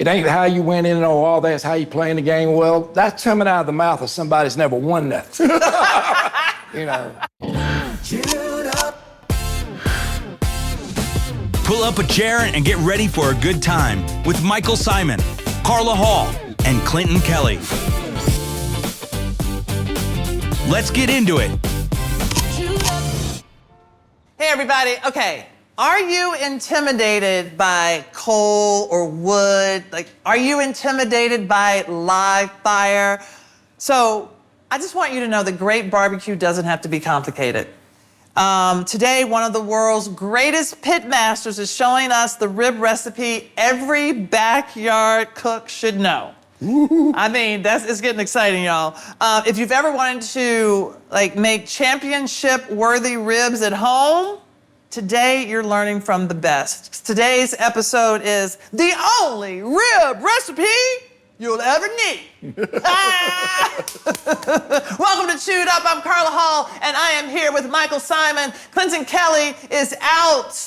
it ain't how you went in and all that, it's how you playing the game well. That's coming out of the mouth of somebody that's never won nothing. You know. Pull up a chair and get ready for a good time with Michael Symon, Carla Hall, and Clinton Kelly. Let's get into it. Hey, everybody. Okay. Are you intimidated by coal or wood? Like, are you intimidated by live fire? So I just want you to know that great barbecue doesn't have to be complicated. Today, one of the world's greatest pitmasters is showing us the rib recipe every backyard cook should know. I mean, it's getting exciting, y'all. If you've ever wanted to make championship-worthy ribs at home, today you're learning from the best. Today's episode is the only rib recipe you'll ever need. Welcome to Chewed Up. I'm Carla Hall, and I am here with Michael Symon. Clinton Kelly is out.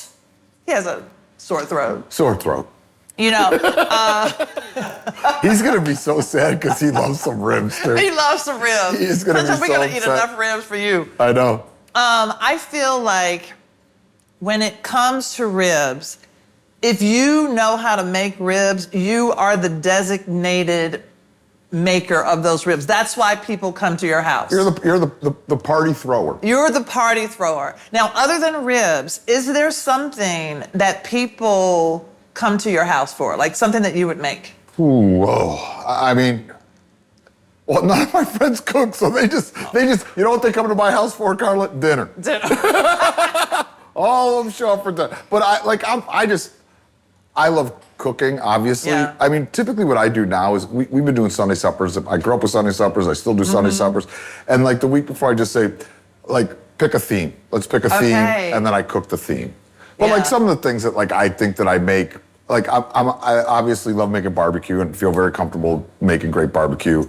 He has a sore throat. Sore throat. You know. He's going to be so sad because he loves some ribs, too. He loves some ribs. He is going to be so we're going to eat upset. enough ribs for you. I know. I feel like when it comes to ribs, if you know how to make ribs, you are the designated maker of those ribs. That's why people come to your house. You're the party thrower. You're the party thrower. Now, other than ribs, is there something that people come to your house for? Like something that you would make? Ooh, whoa. I mean, well, none of my friends cook, so they just, you know what they come to my house for, Carla? Dinner. All of them show up for dinner. But I love cooking, obviously. Yeah. I mean, typically what I do now is we've been doing Sunday suppers. I grew up with Sunday suppers. I still do Sunday suppers. And the week before, I just say, pick a theme. Let's pick a theme, and then I cook the theme. But some of the things that I think that I make, I obviously love making barbecue and feel very comfortable making great barbecue.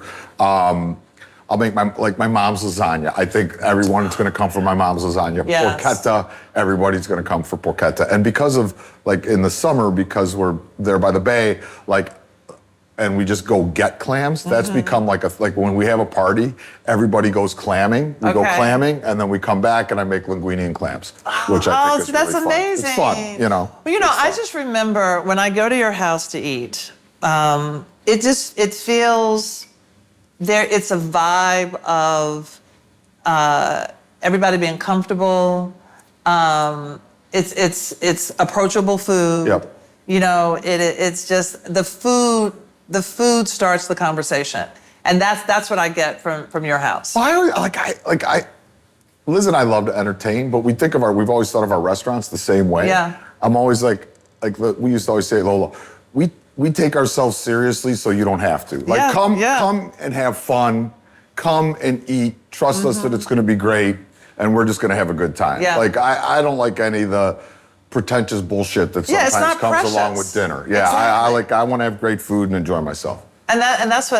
I'll make my mom's lasagna. I think everyone's going to come for my mom's lasagna. Yes. Porchetta, everybody's going to come for porchetta. And because of, in the summer, because we're there by the bay, and we just go get clams, that's become when we have a party, everybody goes clamming. We go clamming, and then we come back, and I make linguine and clams, which I think is that's really amazing. Fun. It's fun, you know. Well, I just remember when I go to your house to eat, it feels... it's a vibe of everybody being comfortable. It's approachable food. Yep. It's just the food. The food starts the conversation, and that's what I get from your house. Well, Liz and I love to entertain, but we've always thought of our restaurants the same way. Yeah. I'm always we used to always say, Lola, we take ourselves seriously, so you don't have to. Come and have fun. Come and eat. Trust us that it's going to be great, and we're just going to have a good time. Yeah. I don't like any of the pretentious bullshit that sometimes comes along with dinner. Yeah, exactly. I want to have great food and enjoy myself. And that's the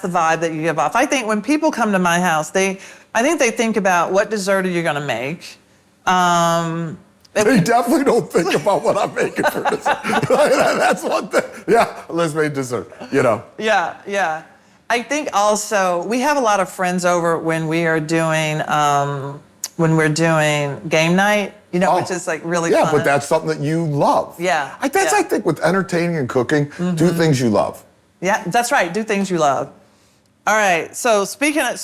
vibe that you give off. I think when people come to my house, I think they think about what dessert are you going to make. They definitely don't think about what I'm making for dessert. That's one thing. Yeah, Liz made dessert, Yeah. I think also we have a lot of friends over when we're doing game night, which is really fun. Yeah, but that's something that you love. Yeah. I think with entertaining and cooking, do things you love. Yeah, that's right. Do things you love. All right. So speaking of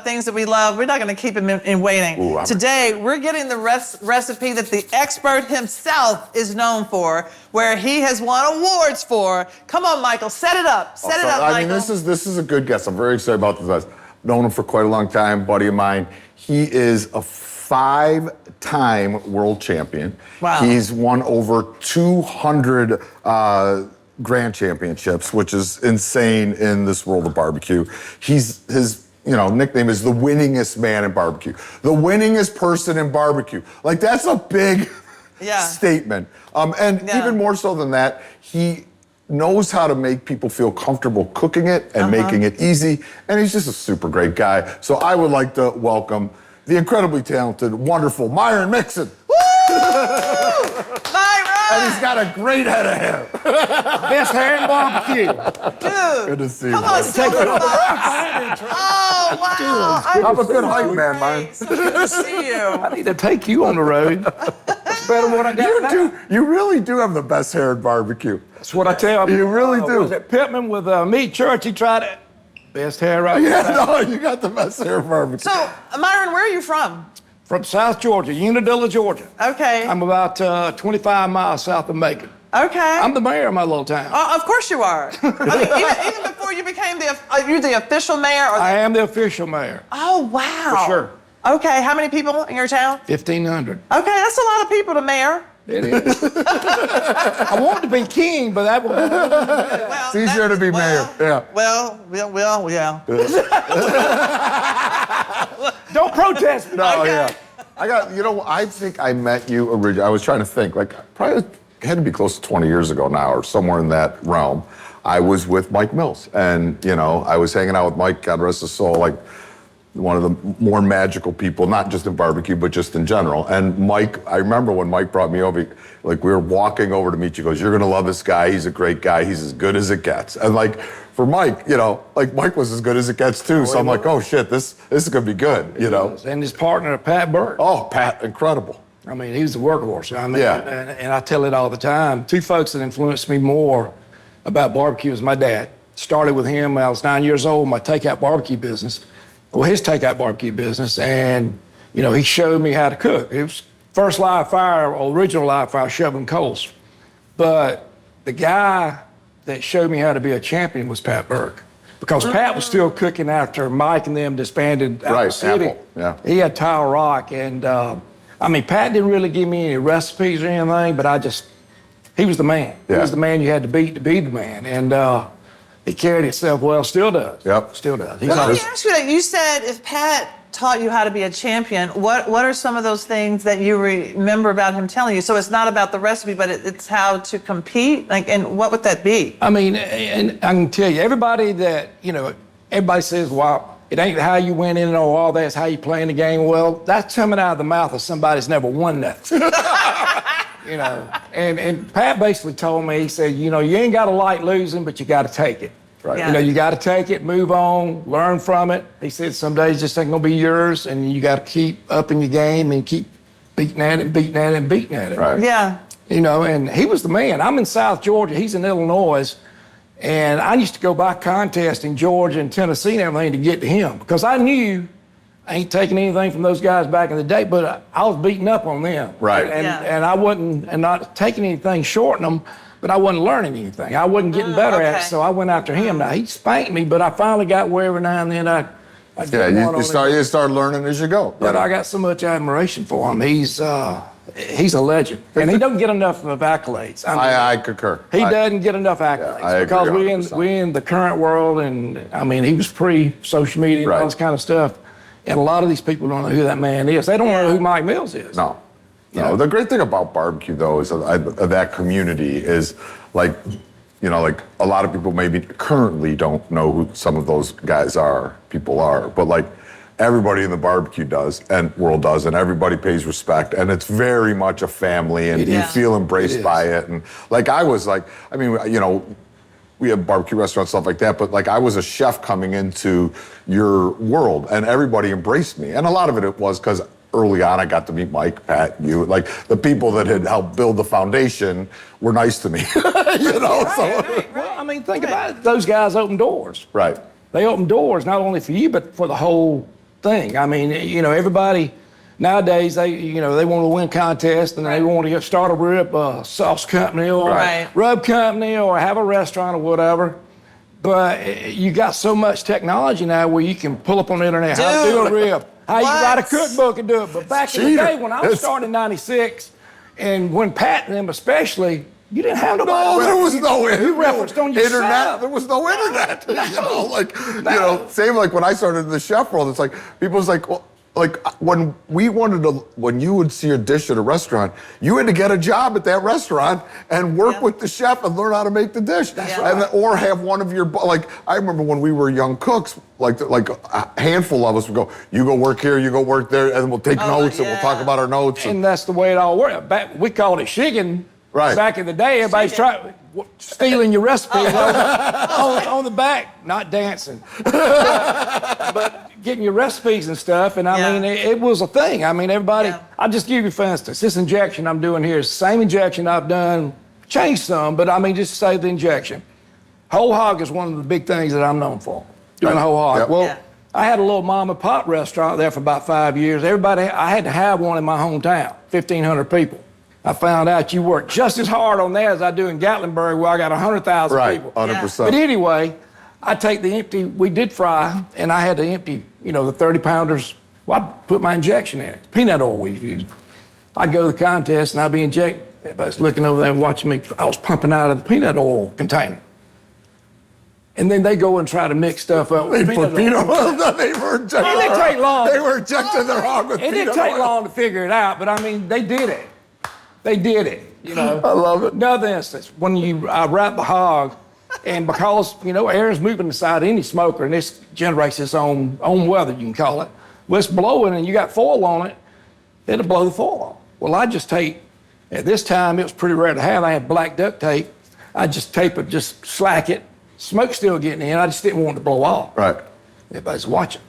things that we love, we're not going to keep him in waiting. Ooh, Today, we're getting the recipe that the expert himself is known for, where he has won awards for. Come on, Michael. Set it up. Set it up, Michael. I mean, this is a good guess. I'm very excited about this. I've known him for quite a long time, buddy of mine. He is a 5-time world champion. Wow. He's won over 200 grand championships, which is insane in this world of barbecue. His nickname is the winningest man in barbecue. The winningest person in barbecue. That's a big statement. Even more so than that, he knows how to make people feel comfortable cooking it and making it easy. And he's just a super great guy. So I would like to welcome the incredibly talented, wonderful Myron Mixon. Woo! Myron! And he's got a great head of hair. Best hair in barbecue. Dude. Good to see you. Come on, man. Silver Fox. Oh, wow. I'm a good hype man, Myron. So good to see you. I need to take you on the road. It's better than what I got now. You really do have the best hair in barbecue. That's what I tell you. You really do. Was it Pittman with Meat Church? He tried it. Best hair right Yeah, now. no, you got the best hair in barbecue. So, Myron, where are you from? From South Georgia, Unadilla, Georgia. Okay. I'm about 25 miles south of Macon. Okay. I'm the mayor of my little town. Of course you are. I mean, even before you became you're the official mayor? Or I am the official mayor. Oh, wow. For sure. Okay, how many people in your town? 1,500. Okay, that's a lot of people to mayor. It is. I wanted to be king, but that was. Well, It's easier to be mayor. Yeah. Well, yeah. Don't protest me. No, Okay. yeah. I think I met you originally. I was trying to think, like, probably had to be close to 20 years ago now, or somewhere in that realm. I was with Mike Mills, and, I was hanging out with Mike, God rest his soul, like, one of the more magical people, not just in barbecue, but just in general. And Mike, I remember when Mike brought me over, like we were walking over to meet you, he goes, "You're gonna love this guy, he's a great guy, he's as good as it gets." And like, for Mike, like Mike was as good as it gets too. So I'm like, oh shit, this is gonna be good, And his partner, Pat Burke. Oh, Pat, incredible. I mean, he was the workhorse. I mean, Yeah. and I tell it all the time. Two folks that influenced me more about barbecue was my dad. Started with him when I was 9 years old, my takeout barbecue business. Well, his takeout barbecue business, and he showed me how to cook. It was first live fire, original live fire, shoveling coals. But the guy that showed me how to be a champion was Pat Burke, because Pat was still cooking after Mike and them disbanded out of the city. Apple, yeah. He had Tile Rock, and Pat didn't really give me any recipes or anything, but he was the man. Yeah. He was the man you had to beat to be the man, and he carried himself well, still does. Yep. Still does. Well, let me ask you that. You said if Pat taught you how to be a champion, what are some of those things that you remember about him telling you? So it's not about the recipe, but it's how to compete? And what would that be? I mean, and I can tell you, everybody that, everybody says, well, it ain't how you win in or all that, it's how you playing the game. Well, that's coming out of the mouth of somebody that's never won nothing. And Pat basically told me, he said, you ain't got to like losing, but you got to take it. Right. Yeah. You got to take it, move on, learn from it. He said some days just ain't going to be yours, and you got to keep upping your game and keep beating at it, beating at it, and beating at it. Right. Yeah. And he was the man. I'm in South Georgia, he's in Illinois, and I used to go by contests in Georgia and Tennessee and everything to get to him, because I knew I ain't taking anything from those guys back in the day, but I was beating up on them. Right. And I wasn't, and not taking anything short in them, but I wasn't learning anything. I wasn't getting better at it, okay. so I went after him. Now, he spanked me, but I finally got where every now and then I Yeah, get one on him. you start learning as you go. But I got so much admiration for him. He's a legend, and he don't get enough of accolades. I concur. He doesn't get enough accolades, I agree because 100%. we in the current world, and he was pre-social media and Right. all this kind of stuff, and a lot of these people don't know who that man is. They don't know who Mike Mills is. No. The great thing about barbecue, though, is that community is like a lot of people maybe currently don't know who some of those people are, but like everybody in the barbecue world does, and everybody pays respect, and it's very much a family, and you Yeah. feel embraced by it. And like we have barbecue restaurants, stuff like that, but like I was a chef coming into your world, and everybody embraced me. And a lot of it was because early on I got to meet Mike, Pat, you, like the people that had helped build the foundation were nice to me, so. Well, think about it. Those guys open doors. Right. They open doors not only for you, but for the whole thing. Everybody nowadays, they want to win contests, and they want to start a rib sauce company or Right. rub company or have a restaurant or whatever. But you got so much technology now where you can pull up on the internet how to do a rib, how you can write a cookbook and do it. But back in the day when I was starting in '96, and when Pat and them especially, you didn't have nobody. No, there was no You referenced on yourself. internet. There was no internet. Same like when I started in the chef world. It's like people was like, well, like when you would see a dish at a restaurant, you had to get a job at that restaurant and work with the chef and learn how to make the dish. That's Or have one of your, like, I remember when we were young cooks, like a handful of us would go, you go work here, you go work there, and we'll take notes and we'll talk about our notes. And that's the way it all worked. We called it shigging Right. Back in the day, everybody's stealing your recipes on the back, not dancing, but getting your recipes and stuff. And I mean, it was a thing. I mean, everybody. I'll just give you for instance, this injection I'm doing here is the same injection I've done, changed some, but I mean, just to say the injection. Whole hog is one of the big things that I'm known for, doing whole hog. Yep. Well, I had a little mom and pop restaurant there for about 5 years. I had to have one in my hometown, 1,500 people. I found out you work just as hard on that as I do in Gatlinburg, where I got 100,000 people. 100%. But anyway, I take the empty, we did fry, and I had to empty, the 30-pounders. Well, I put my injection in it, peanut oil we used. I'd go to the contest, and I'd be injecting. Everybody's looking over there and watching me. I was pumping out of the peanut oil container. And then they go and try to mix stuff up. They put peanut oil. No, they were injecting. It didn't take long. They were injecting the hog with peanut oil. It didn't take long to figure it out, but I mean, they did it. They did it, I love it. Another instance, when I wrap the hog, and because, air's moving inside any smoker, and this generates its own weather, you can call it. Well, it's blowing, and you got foil on it, it'll blow the foil off. Well, I just tape, at this time, it was pretty rare to have. I had black duct tape. I just tape it, just slack it. Smoke's still getting in. I just didn't want it to blow off. Right. Everybody's watching.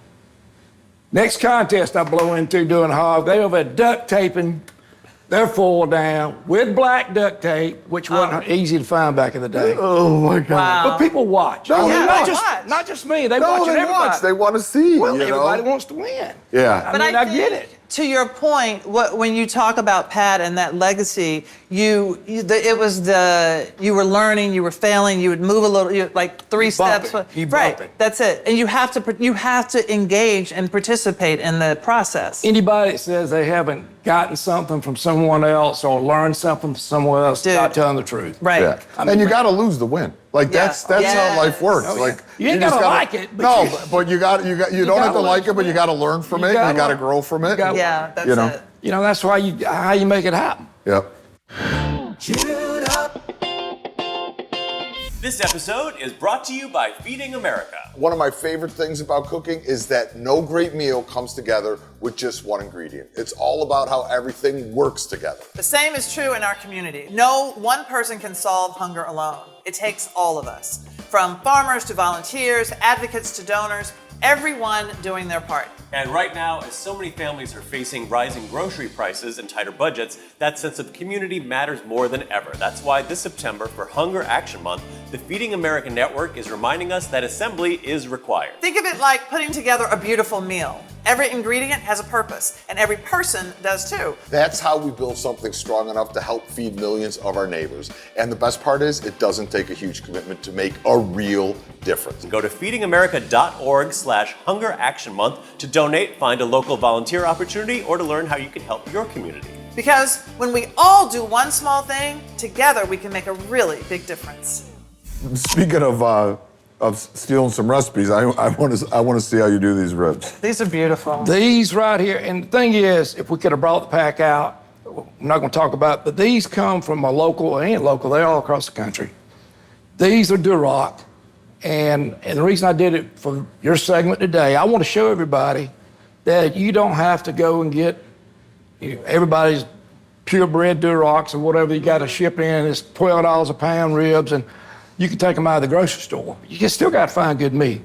Next contest I blow into doing hog, they over at duct taping their foil down with black duct tape, which wasn't easy to find back in the day. Oh my God. Wow. But people watch. No, they not just me. They No, watch it. they Everybody. watch. They want to see. Well, everybody wants to win. Yeah. I mean, I get think, it. To your point, when you talk about Pat and that legacy, you were learning, you were failing, you would move a little, like 3 steps. Right, that's it. And you have to engage and participate in the process. Anybody that says they haven't gotten something from someone else or learned something from someone else is not telling the truth. Right. Yeah. And you got to lose to win. Like that's how life works. Oh, yeah. Like you ain't just gotta like it. But no, but you don't have to like it, but you got to learn from it. You got to learn. grow from it. Yeah, that's it. That's how you make it happen. Yep. This episode is brought to you by Feeding America. One of my favorite things about cooking is that no great meal comes together with just one ingredient. It's all about how everything works together. The same is true in our community. No one person can solve hunger alone. It takes all of us. From farmers to volunteers, advocates to donors, everyone doing their part. And right now, as so many families are facing rising grocery prices and tighter budgets, that sense of community matters more than ever. That's why this September, for Hunger Action Month, the Feeding America Network is reminding us that assembly is required. Think of it like putting together a beautiful meal. Every ingredient has a purpose, and every person does too. That's how we build something strong enough to help feed millions of our neighbors. And the best part is, it doesn't take a huge commitment to make a real difference. Go to feedingamerica.org/Hunger Action Month to donate, find a local volunteer opportunity, or to learn how you can help your community. Because when we all do one small thing, together we can make a really big difference. Speaking of stealing some recipes, I want to see how you do these ribs. These are beautiful. These right here, and the thing is, if we could have brought the pack out, I'm not going to talk about it, but these come from a local, they ain't local, they're all across the country. These are Duroc, and the reason I did it for your segment today, I want to show everybody that you don't have to go and get everybody's purebred Durocs or whatever you got to ship in. It's $12 a pound ribs, and you can take them out of the grocery store. You still got to find good meat.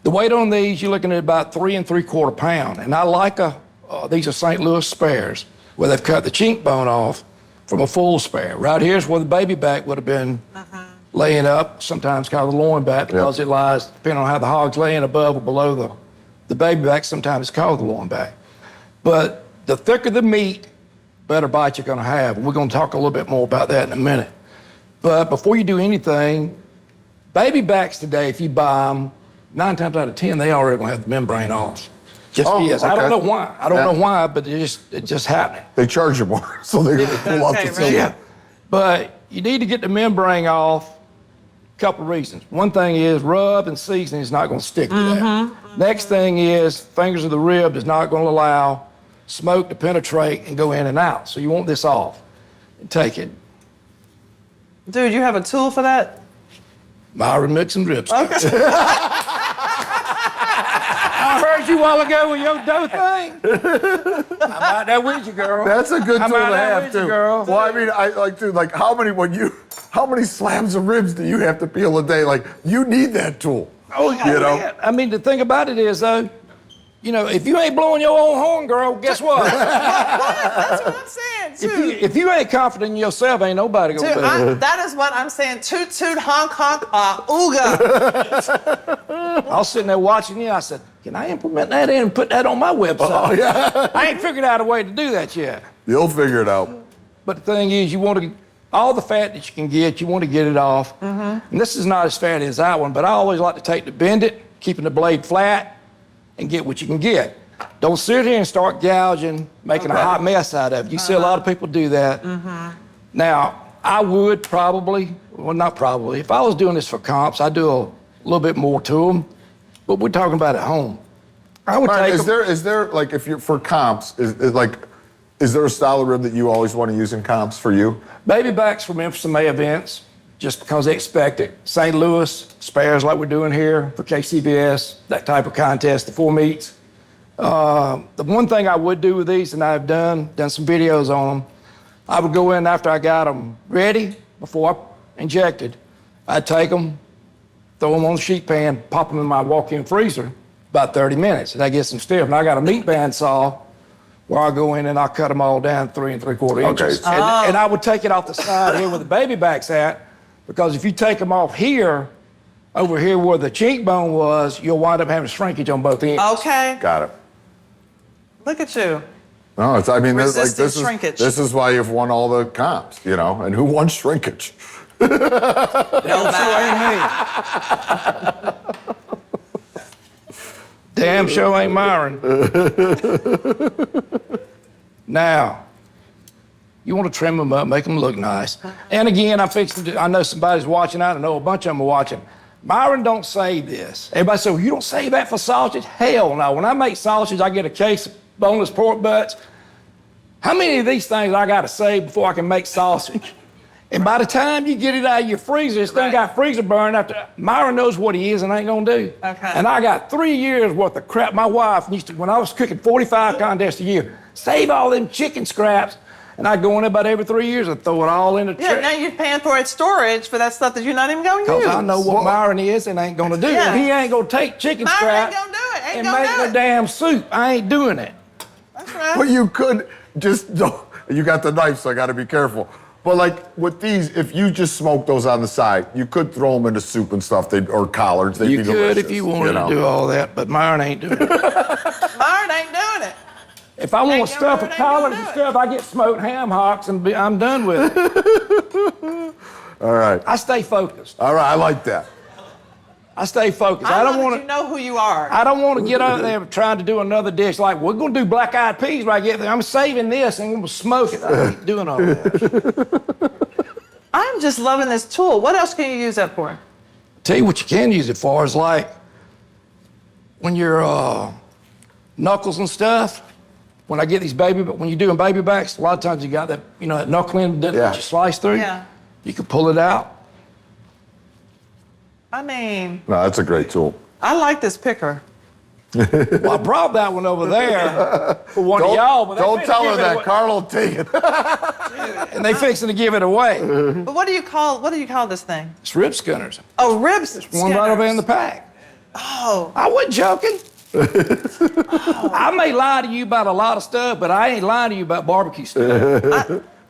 The weight on these, you're looking at about 3 3/4 pounds. And I like these are St. Louis spares, where they've cut the chink bone off from a full spare. Right here's where the baby back would have been laying up, sometimes called the loin back, because it lies, depending on how the hog's laying, above or below the baby back, sometimes it's called the loin back. But the thicker the meat, better bite you're gonna have. We're gonna talk a little bit more about that in a minute. But before you do anything, baby backs today, if you buy them, 9 times out of 10, they already gonna have the membrane off. Just is. I don't know why. I don't know why, but it's just happening. They charge you more, so they pull off the silver. Yeah. But you need to get the membrane off. Couple reasons. One thing is rub and seasoning is not gonna stick to that. Next thing is fingers of the rib is not gonna allow smoke to penetrate and go in and out. So you want this off. And take it. Dude, you have a tool for that? Myron Mixon ribs. Okay. I heard you a while ago with your dough thing. I'm out there with you, girl. That's a good I'm tool out to there have with you, too. girl. Well, I mean, I like to like how many slabs of ribs do you have to peel a day? Like you need that tool. Oh, you know. man. I mean, the thing about it is, though, you know, if you ain't blowing your own horn, girl, guess what? That's what I'm saying, too. if you ain't confident in yourself, ain't nobody gonna be. That is what I'm saying. Toot, toot, honk, honk, ooga. I was sitting there watching you. I said, can I implement that in and put that on my website? Oh yeah. I ain't figured out a way to do that yet. You'll figure it out. But the thing is, you want to, all the fat that you can get, you want to get it off. Mm-hmm. And this is not as fatty as that one, but I always like to bend it, keeping the blade flat, and get what you can get. Don't sit here and start gouging, making a hot mess out of it. You see a lot of people do that. Now, I would probably, well, not probably, if I was doing this for comps, I'd do a little bit more to them. But we're talking about at home. I would Myron, take is there like if you're for comps, is there a style of rib that you always want to use in comps for you? baby backs for Memphis and May events, just because they expect it. St. Louis, spares like we're doing here for KCBS, that type of contest, the 4 meets. The one thing I would do with these, and I've done some videos on them, I would go in after I got them ready, before I injected. I'd take them, throw them on the sheet pan, pop them in my walk-in freezer, about 30 minutes, and that gets them stiff. And I got a meat band saw where I go in and I cut them all down 3 3/4 inches. Okay. And I would take it off the side here where the baby back's at, because if you take them off here, over here where the cheekbone was, you'll wind up having shrinkage on both ends. Okay. Got it. Look at you. No, it's, I mean, Resistant shrinkage. This is why you've won all the comps, you know, and who won shrinkage? Damn sure ain't me. Damn sure ain't Myron. Now, you want to trim them up, make them look nice. And again, I know somebody's watching out. I know a bunch of them are watching. Myron don't save this. Everybody says, well, you don't save that for sausage? Hell no. When I make sausage, I get a case of boneless pork butts. How many of these things I got to save before I can make sausage? And by the time you get it out of your freezer, it's done got freezer burn after. Myron knows what he is and ain't gonna do. Okay. And I got 3 years worth of crap. My wife used to, when I was cooking 45 contests a year, save all them chicken scraps. And I'd go in about every 3 years and throw it all in the Yeah, trash. now you're paying for its storage for that stuff that you're not even going to use. Because I know what Myron is and ain't gonna do. Yeah. He ain't gonna take chicken Myron scraps ain't gonna do it. Ain't and gonna make do the it. damn soup. I ain't doing it. That's right. But you could just, you got the knife, so I got to be careful. But like with these, if you just smoke those on the side, you could throw them into soup and stuff, or collards. They'd You be could delicious, if you wanted know? to do all that, but Myron ain't doing it. Myron ain't doing it. If I want Ain't stuff gonna with do it, ain't collards gonna and do stuff, I get smoked ham hocks and I'm done with it. All right. I stay focused. All right, I like that. I stay focused. I I don't know want that you know who you are. I don't want to get out there trying to do another dish like we're gonna do black-eyed peas when I get there. I'm saving this and I'm gonna smoke it. I ain't doing all that. I'm just loving this tool. What else can you use that for? Tell you what you can use it for is like when you're knuckles and stuff. When I get these when you're doing baby backs, a lot of times you got that, that knuckle end that Yeah. you slice through. Yeah. You can pull it out. I mean, No, that's a great tool. I like this picker. Well, I brought that one over there for one of y'all, but Don't tell her that. Carl will take it. and they fixing to give it away. But what do you call this thing? It's rib skinners. Oh, ribs. One right over in the pack. Oh. I wasn't joking. I may lie to you about a lot of stuff, but I ain't lying to you about barbecue stuff.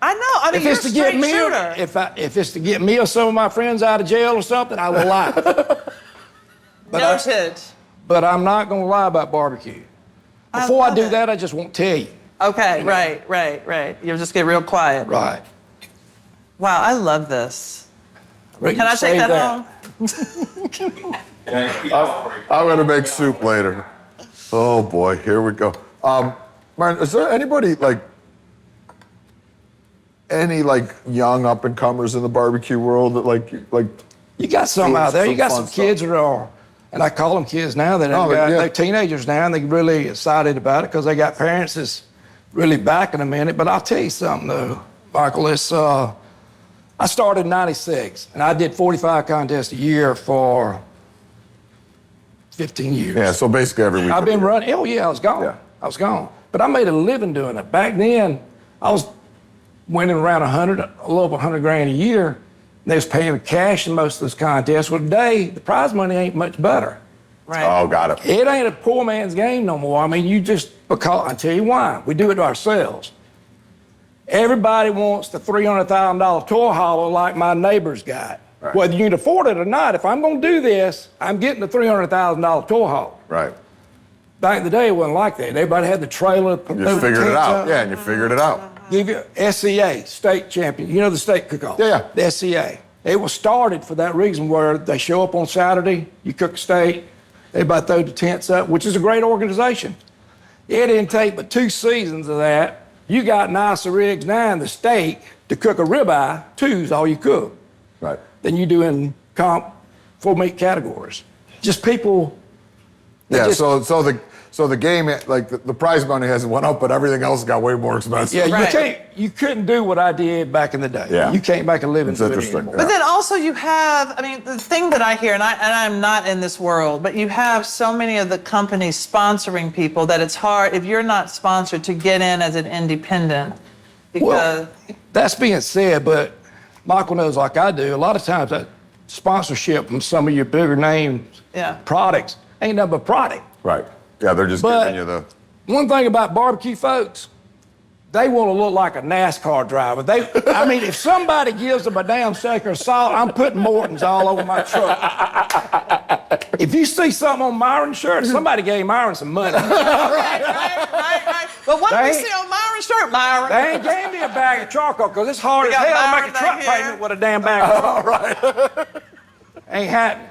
I know. I mean, If you're it's a to get straight me, shooter. if it's to get me or some of my friends out of jail or something, I will lie. Noted. But I'm not gonna lie about barbecue. Before I love do it. that, I just won't tell you. Okay, right. You'll just get real quiet. Right. Wow, I love this. Can Can I take that home? I'm going to make soup later. Oh, boy, here we go. Myron, is there anybody, any young up-and-comers in the barbecue world that, You got some out there. You got Some some fun kids that are, and I call them kids now, that Oh, yeah. they're teenagers now, and they're really excited about it because they got parents that's really backing them in it. But I'll tell you something, though, Michael. I started in '96, and I did 45 contests a year for 15 years. Yeah, so basically every week. I've been running. Oh, yeah, I was gone. Yeah. I was gone. But I made a living doing it. Back then, I was winning around a little over 100 grand a year. They was paying me cash in most of those contests. Well, today, the prize money ain't much better. Right. Oh, got it. It ain't a poor man's game no more. I mean, I'll tell you why. We do it to ourselves. Everybody wants the $300,000 toy hauler like my neighbor's got. Right. Whether you can afford it or not, if I'm going to do this, I'm getting the $300,000 toy hauler. Right. Back in the day, it wasn't like that. Everybody had the trailer. You figured it out. Yeah, and you figured it out. Give you SCA, state champion. You know the state cook-off? Yeah. The SCA. It was started for that reason where they show up on Saturday, you cook a steak, everybody throw the tents up, which is a great organization. It didn't take but 2 seasons of that. You got nicer rigs now in the steak to cook a ribeye, 2's all you cook. Right. Than you do in comp 4 meat categories. Just people. Yeah, just- so the game, like the prize money hasn't went up, but everything else got way more expensive. Yeah, Right. you couldn't do what I did back in the day. Yeah. You can't make a living It's doing it interesting. anymore. Yeah. But then also you have, I mean, the thing that I hear, and I'm not in this world, but you have so many of the companies sponsoring people that it's hard, if you're not sponsored, to get in as an independent. Because, Well, that's being said, but Michael knows like I do, a lot of times that sponsorship from some of your bigger name Yeah. products ain't nothing but product. Right. Yeah, they're just But giving you the. one thing about barbecue folks, they want to look like a NASCAR driver. I mean, if somebody gives them a damn shaker of salt, I'm putting Morton's all over my truck. If you see something on Myron's shirt, somebody gave Myron some money. right. But what do we They- see on Myron's shirt, Myron? They ain't gave me a bag of charcoal because it's hard We as got hell to Myron make a truck back here. payment with a damn bag of charcoal. Ain't happening.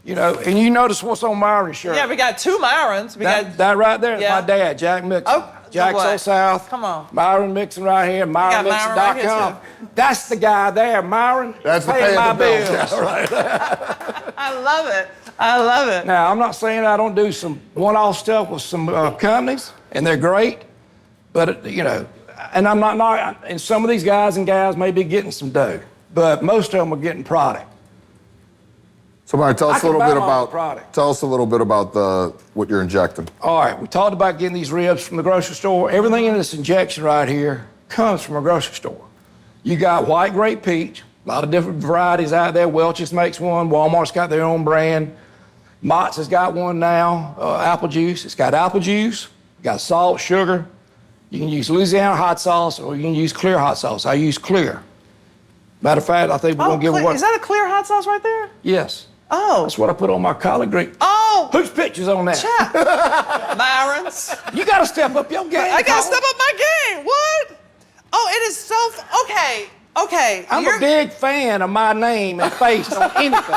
You know, and you notice what's on Myron's shirt. Yeah, we got 2 Myrons. We got That right there is Yeah. my dad, Jack Mixon. Oh, Jack's what? on South. Come on. Myron Mixon right here, got Myron right here, MyronMixon.com. That's the guy there, Myron. That's the paying paying my the bills. bills. Yeah, right. I love it. I love it. Now, I'm not saying I don't do some one-off stuff with some companies, and they're great, but, you know, and I'm not, and some of these guys and gals may be getting some dough, but most of them are getting product. So, Myron, tell I us a can little buy bit my own about. product. Tell us a little bit about what you're injecting. All right, we talked about getting these ribs from the grocery store. Everything in this injection right here comes from a grocery store. You got white grape peach, a lot of different varieties out there. Welch's makes one. Walmart's got their own brand. Mott's has got one now, apple juice. It's got apple juice, got salt, sugar. You can use Louisiana hot sauce or you can use clear hot sauce. I use clear. Matter of fact, I think we're going to give away. Is that a clear hot sauce right there? Yes. Oh. That's what I put on my collard green. Oh. Whose picture's on that? Myron's. You got to step up your game. I gotta Colin. step up my game. What? Oh, it is so. Okay. I'm a big fan of my name and face on anything.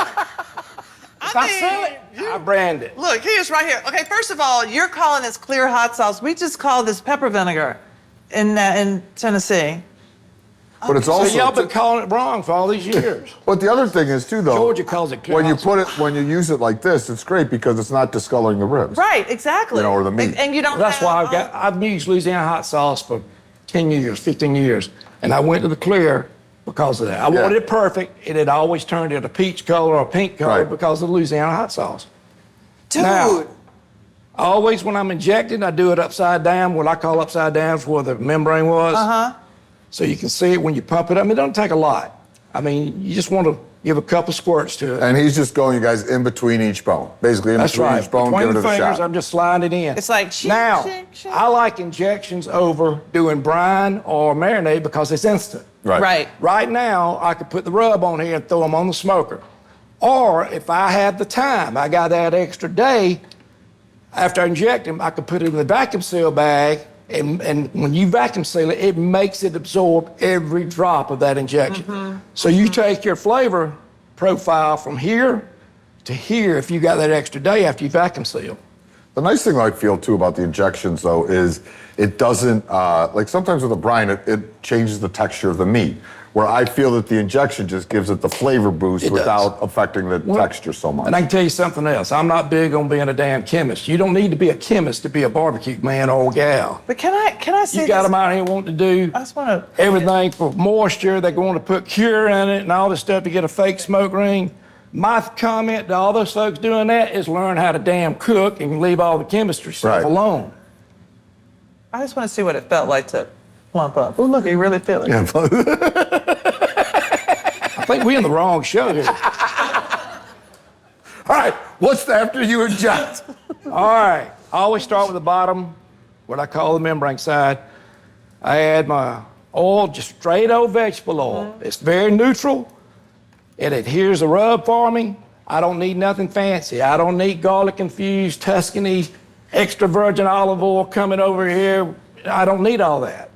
If I sell it, I brand it. Look, here's right here. Okay, first of all, you're calling this clear hot sauce. We just call this pepper vinegar in Tennessee. But it's So also. y'all been calling it wrong for all these years. But the other thing is too, though. Georgia calls it clear when you hot put it, when you use it like this, it's great because it's not discoloring the ribs. Right, exactly. You know, or the meat. And you don't. That's have, why I've used Louisiana hot sauce for 10 years, 15 years. And I went to the clear because of that. I wanted it perfect. It had always turned it a peach color or a pink color Right. because of Louisiana hot sauce. Dude. Now, always when I'm injecting, I do it upside down. What I call upside down is where the membrane was. So you can see it when you pump it up. It doesn't take a lot. I mean, you just want to give a couple squirts to it. And he's just going, you guys, in between each bone. Basically, in That's between right. each bone, Between give the it a fingers, shot. I'm just sliding it in. It's like shink, now, shink, shink. I like injections over doing brine or marinade because it's instant. Right. Right now, I could put the rub on here and throw them on the smoker. Or if I had the time, I got that extra day, after I inject them, I could put it in the vacuum seal bag, and when you vacuum seal it, it makes it absorb every drop of that injection. So you take your flavor profile from here to here if you got that extra day after you vacuum seal. The nice thing I feel too about the injections though is it doesn't, like sometimes with a brine, it changes the texture of the meat. Where I feel that the injection just gives it the flavor boost It does. without affecting the texture so much. And I can tell you something else. I'm not big on being a damn chemist. You don't need to be a chemist to be a barbecue man or gal. But can I say You got this? them out here wanting to do I just want to. everything for moisture. They're going to put cure in it and all this stuff to get a fake smoke ring. My comment to all those folks doing that is learn how to damn cook and leave all the chemistry stuff Right. alone. I just want to see what it felt like to plump up. Oh, look, you really feel it. I think we're in the wrong show here. All right, what's after you inject? All right, I always start with the bottom, what I call the membrane side. I add my oil, just straight old vegetable oil. It's very neutral. It adheres the rub for me. I don't need nothing fancy. I don't need garlic infused Tuscany, extra virgin olive oil coming over here. I don't need all that.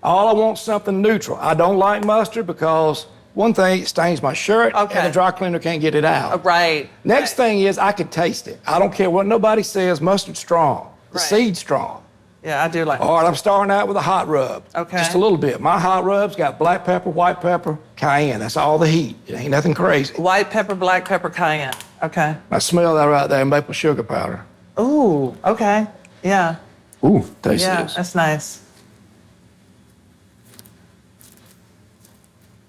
All I want is something neutral. I don't like mustard because one thing, it stains my shirt, Okay. and the dry cleaner can't get it out. Right. Next thing is I can taste it. I don't care what nobody says, mustard's strong. The Right. seed's strong. Yeah, I do like All right, I'm starting out with a hot rub. Okay. Just a little bit. My hot rub's got black pepper, white pepper, cayenne. That's all the heat. It ain't nothing crazy. white pepper, black pepper, cayenne. Okay. I smell that right there, maple sugar powder. Ooh, okay. Yeah. Ooh, taste Yeah, this. that's nice.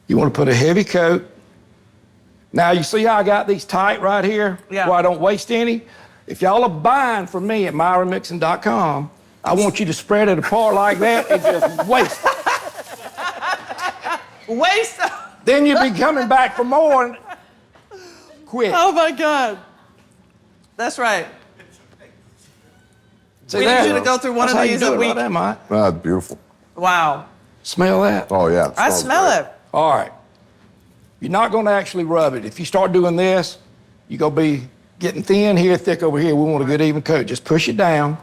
You want to put a heavy coat. Now, you see how I got these tight right here? Yeah. Where I don't waste any? If y'all are buying from me at myronmixon.com, I want you to spread it apart like that and just waste it. Waste. Then you'll be coming back for more and quick. Oh my God. That's right. See We that? need you to go through one That's of how you these do a it week. right there, Mike. That's beautiful. Wow. Smell that? Oh, yeah. I smells smell great. it. All right. You're not going to actually rub it. If you start doing this, you're going to be getting thin here, thick over here. We want a good even coat. Just push it down.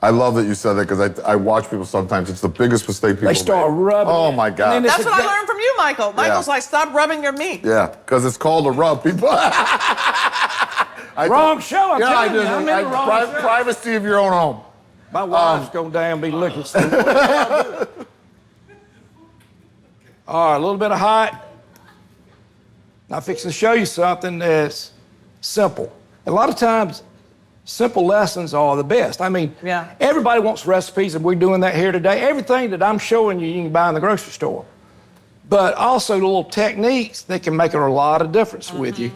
I love that you said that because I watch people sometimes. It's the biggest mistake people They start make. rubbing Oh, it. my And God. then it's That's what I learned from you, Michael. Michael's like, stop rubbing your meat. Yeah, because it's called a rub, people. Wrong show, I'm Yeah, I telling do. you. I'm in the wrong show. Privacy of your own home. My wife's going down be looking. All right, a little bit of hot. Now, I'm fixing to show you something that's simple. A lot of times, simple lessons are the best. I mean, Yeah. everybody wants recipes, and we're doing that here today. Everything that I'm showing you, you can buy in the grocery store. But also little techniques that can make a lot of difference with you.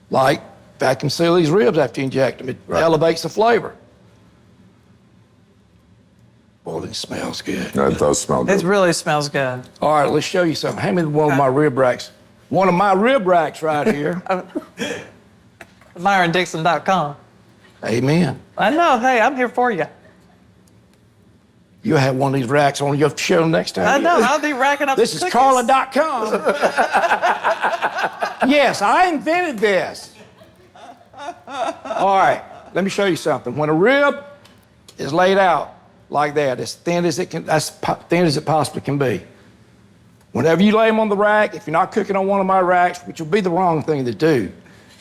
Like vacuum seal these ribs after you inject them. It elevates the flavor. Boy, this smells good. That does smell It good. really smells good. All right, let's show you something. Hand me one of my rib racks. One of my rib racks right here. MyronDixon.com. Amen. I know. Hey, I'm here for you. You'll have one of these racks on your show next time. I know. I'll be racking up This the is cookies. Carla.com. Yes, I invented this. All right, let me show you something. When a rib is laid out like that, as thin as it can, as thin as it possibly can be. Whenever you lay them on the rack, if you're not cooking on one of my racks, which would be the wrong thing to do,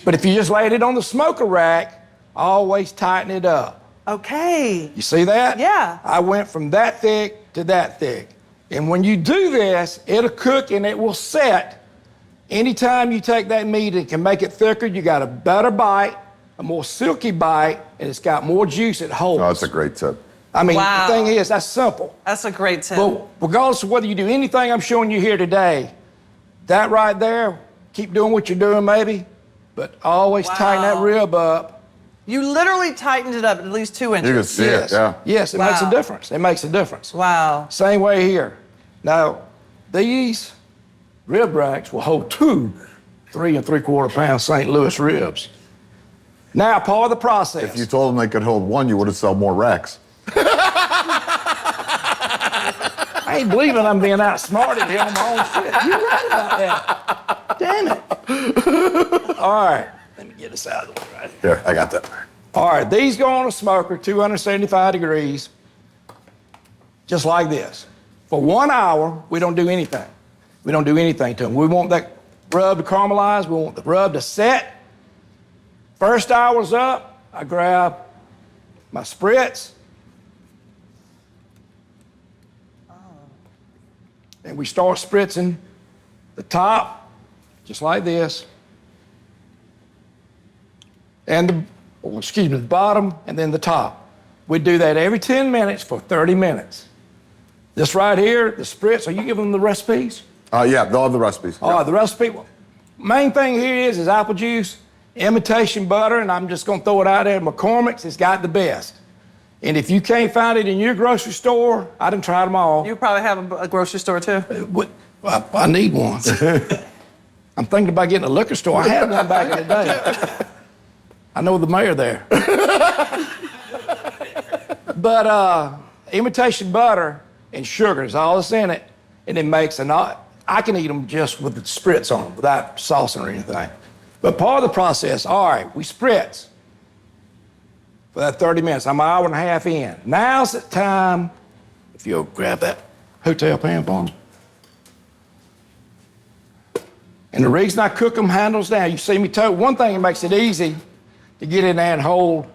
but if you just laid it on the smoker rack, always tighten it up. Okay. You see that? Yeah. I went from that thick to that thick. And when you do this, it'll cook and it will set. Anytime you take that meat and can make it thicker, you got a better bite, a more silky bite, and it's got more juice it holds. Oh, that's a great tip. I mean, Wow. the thing is, that's simple. That's a great tip. But regardless of whether you do anything I'm showing you here today, that right there, keep doing what you're doing maybe, but always tighten that Wow. rib up. You literally tightened it up at least 2 inches. You can see Yes. it, yeah. Yes, it makes a Wow. difference. It makes a difference. Wow. Same way here. Now, these rib racks will hold 2 3 3/4 pound St. Louis ribs. Now, part of the process. If you told them they could hold one, you would have sold more racks. I ain't believing I'm being outsmarted here on my own shit. You're right about that. Damn it. All right, let me get this out of the way right here. Here, I got that. All right, these go on a smoker, 275 degrees, just like this. For 1 hour, we don't do anything. We don't do anything to them. We want that rub to caramelize. We want the rub to set. First hour's up, I grab my spritz. And we start spritzing the top, just like this. And the bottom, and then the top. We do that every 10 minutes for 30 minutes. This right here, the spritz, are you giving them the recipes? Yeah, they'll have the recipes. All right, the recipe, Main thing here is apple juice, imitation butter, and I'm just gonna throw it out there. McCormick's has got the best. And if you can't find it in your grocery store, I done tried them all. You probably have a grocery store too. I need one. I'm thinking about getting a liquor store. I had one back in the day. I know the mayor there. But imitation butter and sugar is all that's in it, and it makes I can eat them just with the spritz on them without sauce or anything. But part of the process, all right, we spritz for that 30 minutes. I'm an hour and a half in. Now's the time, if you'll grab that hotel pan for me. And the reason I cook them handles down, you see me one thing that makes it easy to get in there and hold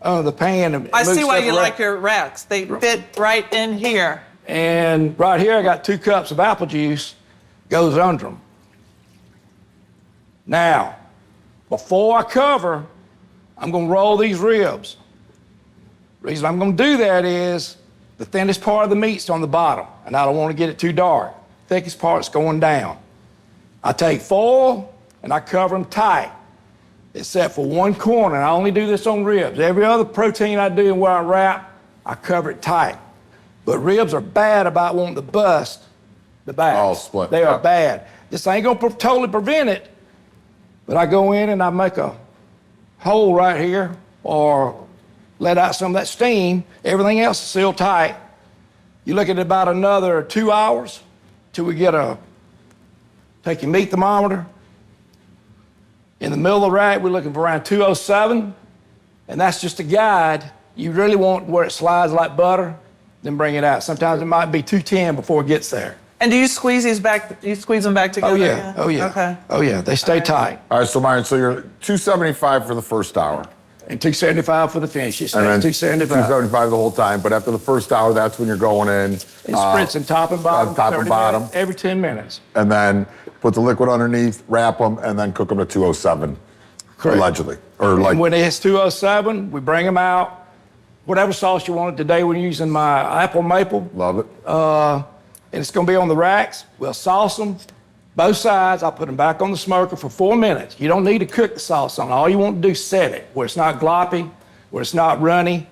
under the pan. And I move see why stuff you around. like your racks. They fit right in here. And right here, I got 2 cups of apple juice, goes under them. Now, before I cover, I'm gonna roll these ribs. The reason I'm gonna do that is the thinnest part of the meat's on the bottom, and I don't wanna get it too dark. Thickest part's going down. I take foil and I cover them tight, except for one corner. And I only do this on ribs. Every other protein I do and where I wrap, I cover it tight. But ribs are bad about wanting to bust the back. All split. They are bad. This ain't gonna totally prevent it, but I go in and I make a hole right here or let out some of that steam. Everything else is sealed tight. You look at about another 2 hours till we get take your meat thermometer. In the middle of the rack, we're looking for around 207, and that's just a guide. You really want where it slides like butter, then bring it out. Sometimes it might be 210 before it gets there. And do you squeeze these back? Do you squeeze them back together? Oh yeah, oh yeah. Okay. Oh yeah, they stay tight. All right, so Myron, so you're 275 for the first hour. And 275 for the finish. It stays And then 275. 275 the whole time, but after the first hour, that's when you're going in. And spritzing top and bottom. top and 30 bottom. minutes, every 10 minutes. And then put the liquid underneath, wrap them, and then cook them to 207, Correct. allegedly. Or And like, when it hits 207, we bring them out. Whatever sauce you want. Today we're using my apple maple. love it. And it's gonna be on the racks. We'll sauce them, both sides. I'll put them back on the smoker for 4 minutes. You don't need to cook the sauce on. All you want to do is set it where it's not gloppy, where it's not runny.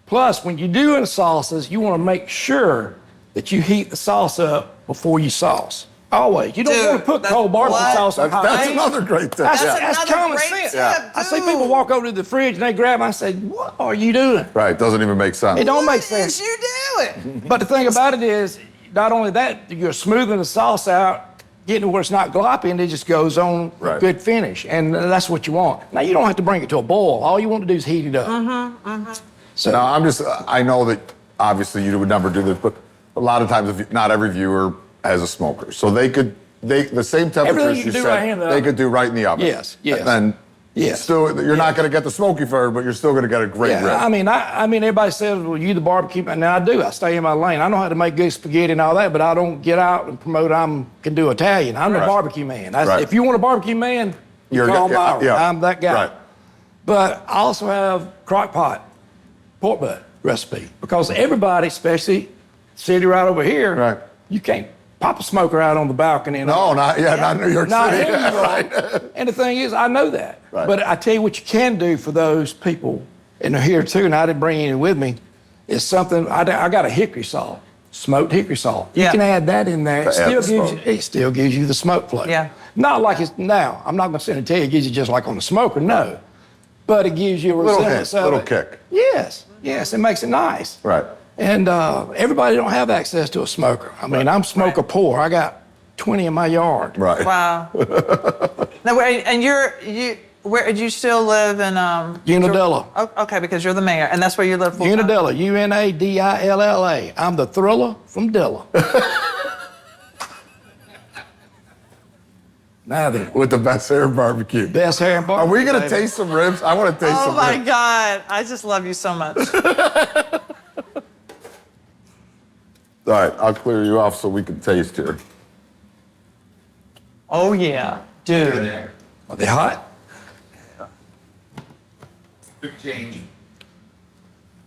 Plus, when you're doing sauces, you want to make sure that you heat the sauce up before you sauce. Always. You don't Dude, want to put that's cold barbecue what? sauce on hot. That's another great tip. That's, yeah. that's another common great sense. tip, Yeah. I see dude. people walk over to the fridge and they grab them. I say, "What are you doing?" Right, doesn't even make sense. It don't make What sense. is you doing? But the thing about it is, not only that, you're smoothing the sauce out, getting it where it's not gloppy, and it just goes on Right. good finish. And that's what you want. Now, you don't have to bring it to a boil. All you want to do is heat it up. So, Now, I know that obviously you would never do this, but a lot of times, not every viewer has a smoker. So the same temperature Everything as you you can do said, right here in the they oven. could do right in the oven. Yes, yes. And then Yes. still, you're not going to get the smoky flavor, but you're still going to get a great rib. yeah, I mean, everybody says, well, you the barbecue man. Now, I do. I stay in my lane. I know how to make good spaghetti and all that, but I don't get out and promote can do Italian. I'm the Right. barbecue man. Right. If you want a barbecue man, you You're- call yeah, Myron. yeah. I'm that guy. Right. But I also have crock pot pork butt recipe because everybody, especially city right over here, Right. you can't pop a smoker out on the balcony. No, not New York Not City. here, you know. Right. And the thing is, I know that. Right. But I tell you what you can do for those people, and they're here too, and I didn't bring any with me, is something, I got a hickory salt, smoked hickory salt. Yeah. You can add that in there. To add the smoke. It still gives you the smoke flavor. Yeah. Not like it's now. I'm not going to sit and tell you it gives you just like on the smoker, no. But it gives you a Little resemblance hint, of little it. kick. Yes, yes, it makes it nice. Right. And everybody don't have access to a smoker. I mean, I'm smoker poor. I got 20 in my yard. Right. Wow. Now, where do you still live in? Unadilla. Oh, okay, because you're the mayor, and that's where you live full time. Unadilla, Unadilla. I'm the thriller from Dilla. Now the With the best hair barbecue. best hair and Are barbecue. we going to baby. taste some ribs? I want to taste Oh some my ribs. God! I just love you so much. All right, I'll clear you off so we can taste here. Oh yeah, dude. Are they hot? Good change.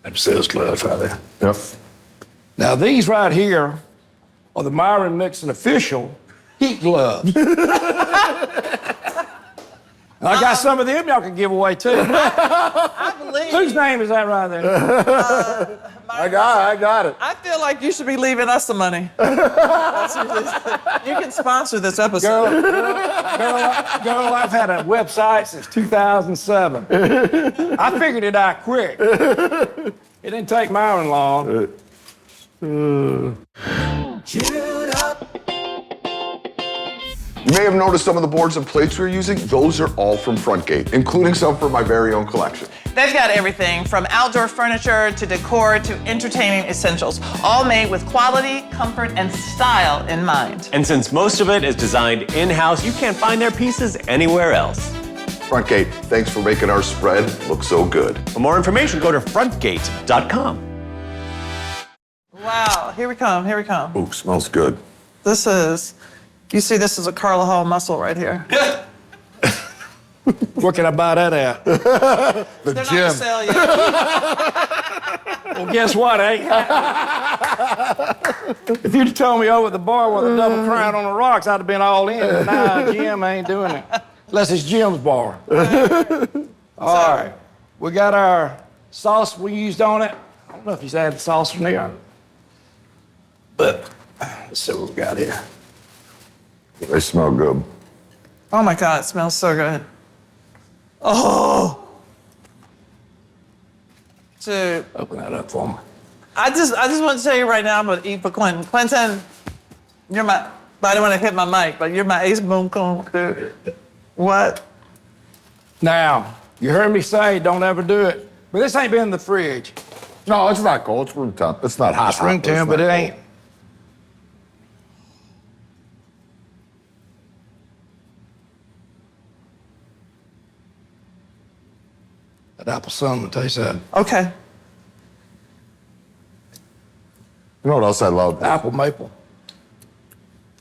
Them sales gloves out there. Yep. Now these right here are the Myron Mixon official heat gloves. I got some of them y'all can give away too. I believe. Whose name is that right there? I got it. I feel like you should be leaving us some money. You can sponsor this episode. Girl, I've had a website since 2007. I figured it out quick. It didn't take Myron long. You may have noticed some of the boards and plates we're using. Those are all from Frontgate, including some from my very own collection. They've got everything from outdoor furniture to decor to entertaining essentials, all made with quality, comfort, and style in mind. And since most of it is designed in-house, you can't find their pieces anywhere else. Frontgate, thanks for making our spread look so good. For more information, go to frontgate.com. Wow, here we come, here we come. Ooh, smells good. This is, you see this is a Carla Hall muscle right here. Where can I buy that at? The They're not gym. for sale yet. Well, guess what? If you'd have told me over at the bar with a double crown on the rocks, I'd have been all in. But nah, Jim ain't doing it. Unless it's Jim's bar. All right. We got our sauce we used on it. I don't know if he's added sauce from there. But let's see what we got here. They smell good. Oh my God, it smells so good. Oh. Dude, Open that up for me. I just want to tell you right now, I'm gonna eat for Clinton. Clinton, you're my, I don't want to hit my mic, but you're my ace boom coon, dude. What? Now, you heard me say don't ever do it. But this ain't been in the fridge. No, it's not cold. It's room temp. It's not hot. It's room temp, but it ain't. That apple cinnamon tastes that. Okay. You know what else I love? Apple maple.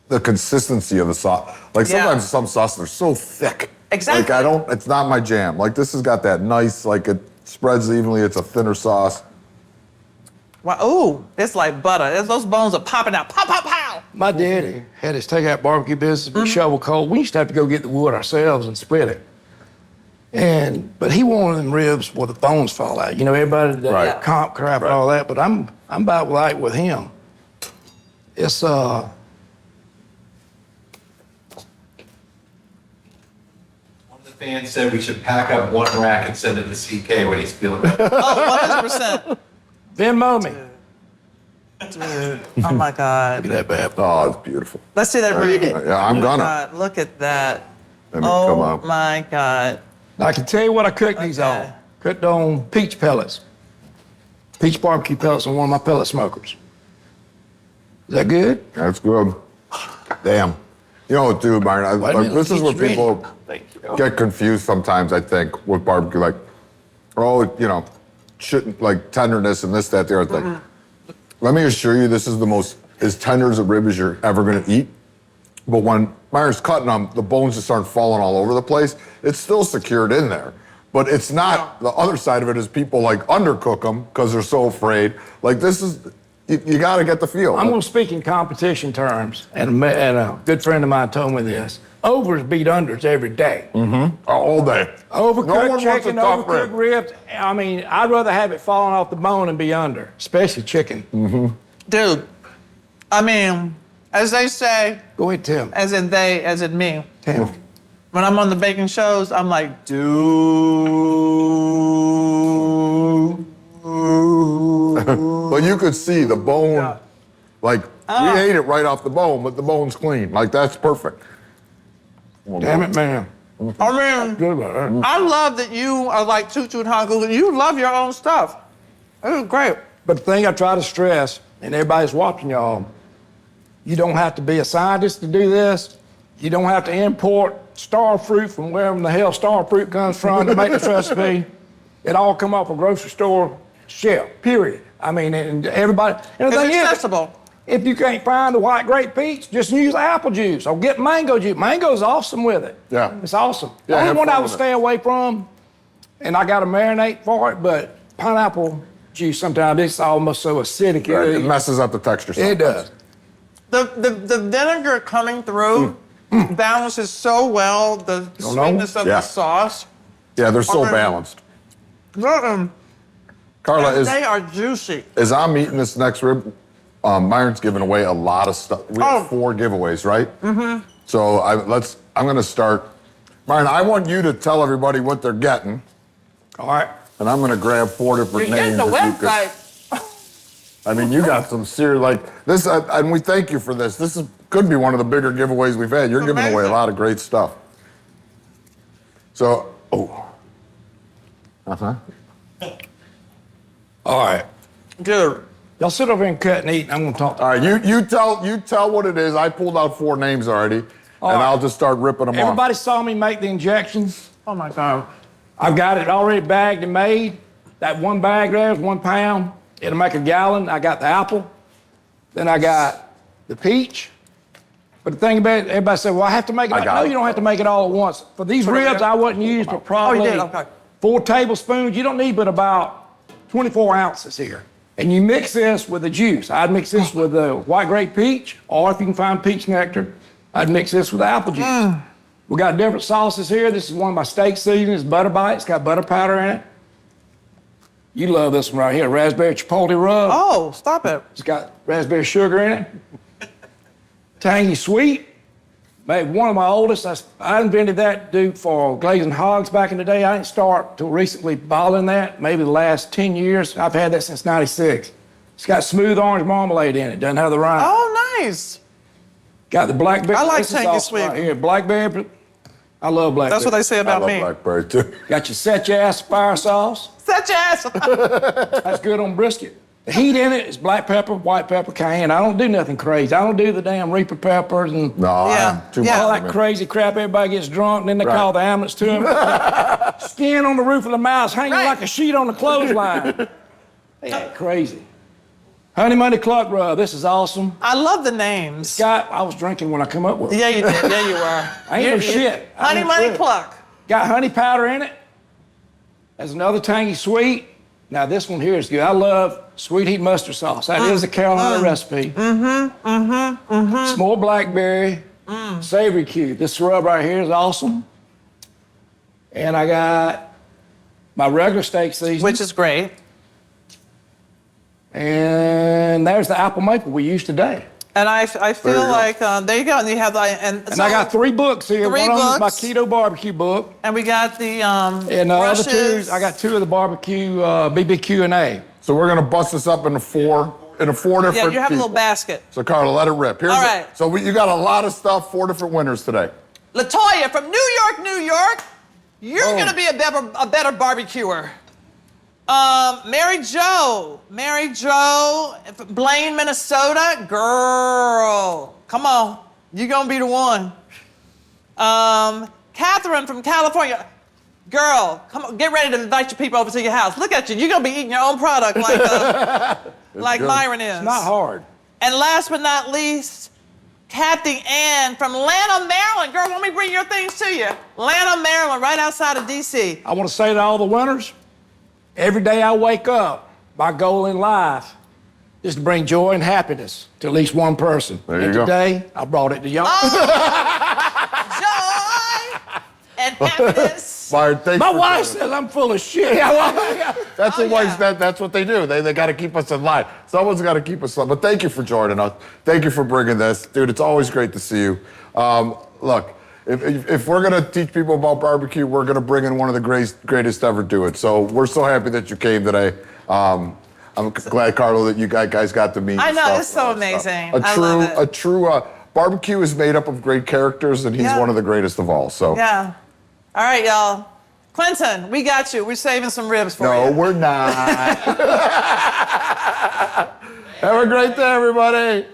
The consistency of the sauce. Like Yeah. sometimes some sauces are so thick. Exactly. Like it's not my jam. Like this has got that nice, like it spreads evenly. It's a thinner sauce. Wow. Ooh, it's like butter. Those bones are popping out. Pow, pow, pow. My daddy had his takeout barbecue business, we shovel coal. We used to have to go get the wood ourselves and split it. But he wanted them ribs where the bones fall out. You know, everybody that Right. comp crap and all that, but I'm about right with him. It's One of the fans said we should pack up one rack and send it to CK when he's feeling better. Oh, 100%. Venmo me. Dude. Oh my God. Look at that bad boy. Oh, it's beautiful. Let's see that rib. Yeah, I'm Oh my gonna. God, look at that. Let me come Oh up. my God. I can tell you what I cooked these Okay. on. Cooked on peach pellets. Peach barbecue pellets on one of my pellet smokers. Is that good? That's good. Damn. You know what, dude, Myron? Wait a minute, This is where it's ready. people get confused sometimes, I think, with barbecue. Like, oh, you know, like tenderness and this, that, the other thing. Let me assure you, this is the most as tender as a rib as you're ever gonna eat. But when Myron's cutting them, the bones just aren't falling all over the place. It's still secured in there. But it's not, the other side of it is people like undercook them because they're so afraid. Like this is, you gotta get the feel. I'm going to speak in competition terms, and a good friend of mine told me this. Overs beat unders every day. All day. Overcooked No one wants a chicken, tough overcooked rib. ribs. I mean, I'd rather have it falling off the bone and be under, especially chicken. Dude, I mean, as they say, Go ahead, Tim. as in they, as in me, Tim. when I'm on the baking shows, I'm like, dude. But you could see the bone, Yeah. like, we ate it right off the bone, but the bone's clean. Like, that's perfect. Damn it, man. I mean, Good about that. I love that you are like Tutu Hanku. You love your own stuff. This is great. But the thing I try to stress, and everybody's watching y'all, you don't have to be a scientist to do this. You don't have to import star fruit from wherever the hell star fruit comes from to make this recipe. It all come off a grocery store shelf, period. I mean, and everybody, and the It's thing is, accessible. if you can't find the white grape peach, just use apple juice or get mango juice. Mango's awesome with it. Yeah. It's awesome. Yeah, The only have one fun I would with it. stay away from, and I got to marinate for it, but pineapple juice sometimes it's almost so acidic. It messes up the texture It sometimes. does. The vinegar coming through balances so well the sweetness of the sauce. Yeah, they're so Okay. balanced. Mm-mm. Carla, And they are juicy. as I'm eating this next rib, Myron's giving away a lot of stuff. We have 4 giveaways, right? Mm-hmm. So I'm gonna start. Myron, I want you to tell everybody what they're getting, All right. and I'm gonna grab 4 different You're names. getting the if you could- website. I mean, you got some serious, like, this, and we thank you for this. This could be one of the bigger giveaways we've had. You're giving away a Amazing. lot of great stuff. So, All right. Dude. Y'all sit over here and cut and eat. I'm gonna talk. all right, you tell what it is. I pulled out 4 names already, and right. I'll just start ripping them off. Everybody saw me make the injections. Oh my God. I've got it already bagged and made. That one bag there is 1 pound. It'll make a gallon. I got the apple. Then I got the peach. But the thing about it, everybody said, well, I have to make it. I got No, it. you don't have to make it all at once. For these ribs, I wouldn't use but probably did? Okay. 4 tablespoons. You don't need but about 24 ounces here. And you mix this with the juice. I'd mix this with the white grape peach, or if you can find peach nectar, I'd mix this with the apple juice. We got different sauces here. This is one of my steak seasonings, butter bite. It's got butter powder in it. You love this one right here, raspberry chipotle rub. Oh, stop it. It's got raspberry sugar in it. Tangy sweet. Made one of my oldest. I invented that dude for glazing hogs back in the day. I didn't start till recently bottling that, maybe the last 10 years. I've had that since 96. It's got smooth orange marmalade in it. Doesn't have the rind. Oh, nice. Got the blackberry. I like this is tangy also sweet. Right here, blackberry. I love blackberry. That's what they say I about love me. blackberry too. Got your set your ass fire sauce. Set your ass. That's good on brisket. The heat in it is black pepper, white pepper, cayenne. I don't do nothing crazy. I don't do the damn Reaper peppers and No, Yeah, I'm too yeah. all much. that crazy crap. Everybody gets drunk, and then they Right. call the ambulance to him. Skin on the roof of the mouse hanging Right. like a sheet on the clothesline. Yeah, crazy. Honey Money Cluck Rub. This is awesome. I love the names. Scott, I was drinking when I come up with it. Yeah, you did. Yeah, you were. I ain't no shit. I Honey ain't Money good. Pluck. Got honey powder in it. There's another tangy sweet. Now this one here is good. I love sweet heat mustard sauce. That is a Carolina recipe. It's more blackberry, savory cube. This rub right here is awesome. And I got my regular steak seasoning. Which is great. And there's the apple maple we used today. And I feel you go. like, there you go. And you have And I got 3 books here. Three One of them is my books. keto barbecue book. And we got the And the other 2, brushes. I got 2 of the barbecue BBQ&A. So we're gonna bust this up into 4 different Yeah, you have a little people. basket. So Carla, let it rip. Here's All it. right. So you got a lot of stuff, 4 different winners today. Latoya from New York, New York. You're Oh. gonna be a better barbecuer. Mary Jo, Blaine, Minnesota. Girl, come on, you're gonna be the one. Catherine from California. Girl, come on, get ready to invite your people over to your house. Look at you, you're gonna be eating your own product like good. Myron is. It's not hard. And last but not least, Kathy Ann from Lanham, Maryland. Girl, let me bring your things to you. Lanham, Maryland, right outside of D.C. I want to say to all the winners, every day I wake up, my goal in life is to bring joy and happiness to at least one person. There you and go. today, I brought it to y'all. Joy and happiness. Myron, thanks My for wife coming. says I'm full of shit. That's Oh, what wives, yeah. that's what they do. They got to keep us in line. Someone's got to keep us in line. But thank you for joining us. Thank you for bringing this. Dude, it's always great to see you. Look, if we're going to teach people about barbecue, we're going to bring in one of the greatest ever do it. So we're so happy that you came today. I'm glad, Carlo, that you guys got to meet. I and know, stuff, it's so all that stuff. amazing. I love it. A true barbecue is made up of great characters, and he's Yeah. one of the greatest of all. So Yeah. All right, y'all. Clinton, we got you. We're saving some ribs for no, you. we're not. Have a great day, everybody.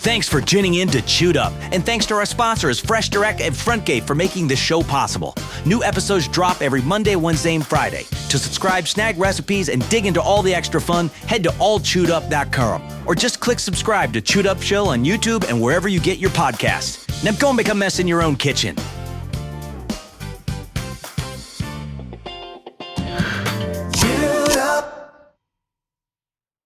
Thanks for tuning in to Chewed Up, and thanks to our sponsors Fresh Direct and Frontgate for making this show possible. New episodes drop every Monday, Wednesday, and Friday. To subscribe, snag recipes, and dig into all the extra fun, head to allchewedup.com or just click subscribe to Chewed Up Show on YouTube and wherever you get your podcasts. Now go make a mess in your own kitchen.